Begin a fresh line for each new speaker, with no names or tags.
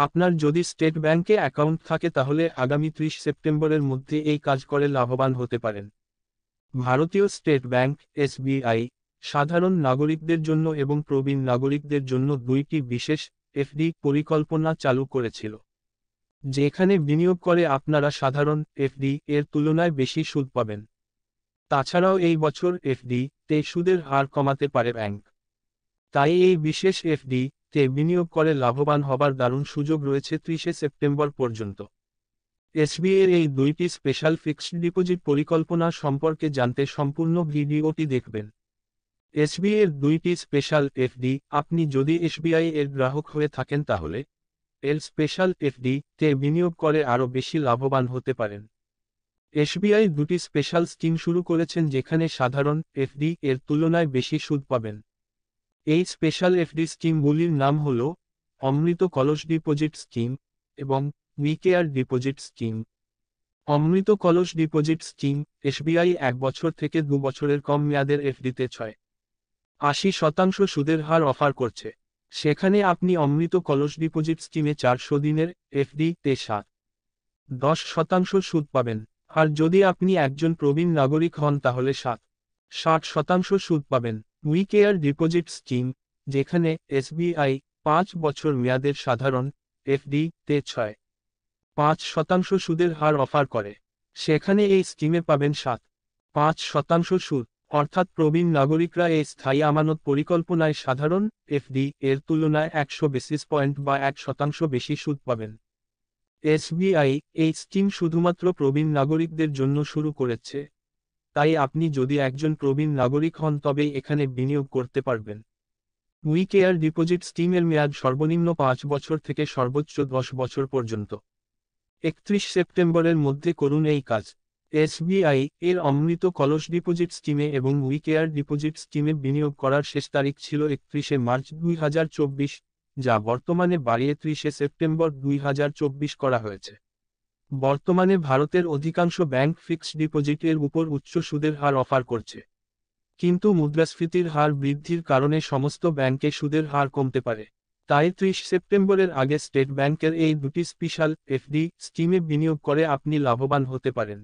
আপনার যদি স্টেট ব্যাংকে অ্যাকাউন্ট থাকে তাহলে আগামী 30 সেপ্টেম্বরের মধ্যে এই কাজ করে লাভবান হতে পারেন। ভারতীয় স্টেট ব্যাংক এসবিআই সাধারণ নাগরিকদের জন্য এবং প্রবীণ নাগরিকদের জন্য দুইটি বিশেষ এফডি পরিকল্পনা চালু করেছিল, যেখানে বিনিয়োগ করে আপনারা সাধারণ এফডি এর তুলনায় বেশি সুদ পাবেন। তাছাড়াও এই বছর এফডি তে সুদের হার কমাতে পারে ব্যাংক। তাই এই বিশেষ এফডি তে বিনিয়োগ করে লাভবান হবার দারুণ সুযোগ রয়েছে 30 সেপ্টেম্বর পর্যন্ত। এসবিআই এর এই দুইটি স্পেশাল ফিক্সড ডিপোজিট পরিকল্পনা সম্পর্কে জানতে সম্পূর্ণ ভিডিওটি দেখবেন। এসবিআই এর দুইটি স্পেশাল এফডি, আপনি যদি এসবিআই এর গ্রাহক হয়ে থাকেন তাহলে এর স্পেশাল এফডি তে বিনিয়োগ করে আরও বেশি লাভবান হতে পারেন। এসবিআই দুটি স্পেশাল স্কিম শুরু করেছেন যেখানে সাধারণ এফডি এর তুলনায় বেশি সুদ পাবেন। এই স্পেশাল এফডি স্কিমগুলির নাম হল অমৃত কলস ডিপোজিট স্কিম এবং উইকেয়ার ডিপোজিট স্কিম। অমৃত কলস ডিপোজিট স্কিম এসবিআই 1 বছর থেকে 2 বছরের কম মেয়াদের এফডিতে 6.80% সুদের হার অফার করছে। সেখানে আপনি অমৃত কলস ডিপোজিট স্কিমে 400 দিনের এফডি তে 7.10% সুদ পাবেন। আর যদি আপনি একজন প্রবীণ নাগরিক হন তাহলে 7.60% সুদ পাবেন। উইকেয়ার ডিপোজিট স্কিম, যেখানে এসবিআই 5 বছর মেয়াদের সাধারণ এফডি তে 6.5% সুদের হার অফার করে। সেখানে এই স্কিমে পাবেন 7.5% সুদ, অর্থাৎ প্রবীণ নাগরিকরা এই স্থায়ী আমানত পরিকল্পনায় সাধারণ এফডি এর তুলনায় 100 বেসিস পয়েন্ট বা 1% বেশি সুদ পাবেন। এসবিআই এই স্কিম শুধুমাত্র প্রবীণ নাগরিকদের জন্য শুরু করেছে, তাই আপনি যদি একজন প্রবীণ নাগরিক হন তবেই এখানে বিনিয়োগ করতে পারবেন। উইকেয়ার ডিপোজিট স্কিমের মেয়াদ সর্বনিম্ন 5 বছর থেকে সর্বোচ্চ 10 বছর পর্যন্ত। 31 সেপ্টেম্বরের মধ্যে করুন এই কাজ। এসবিআই এর অমৃত কলস ডিপোজিট স্কিমে এবং উইকেয়ার ডিপোজিট স্কিমে বিনিয়োগ করার শেষ তারিখ ছিল 31 মার্চ 2024, যা বর্তমানে বাড়িয়ে 30 সেপ্টেম্বর 2024 করা হয়েছে। বর্তমানে ভারতের অধিকাংশ ব্যাংক ফিক্সড ডিপোজিট এর উপর উচ্চ সুদের হার অফার করছে, কিন্তু মুদ্রাস্ফীতির হার বৃদ্ধির কারণে সমস্ত ব্যাংকে সুদের হার কমতে পারে। তাই 30 সেপ্টেম্বরের আগে স্টেট ব্যাংকের এই দুটি স্পেশাল এফডি স্কিমে বিনিয়োগ করে আপনি লাভবান হতে পারেন।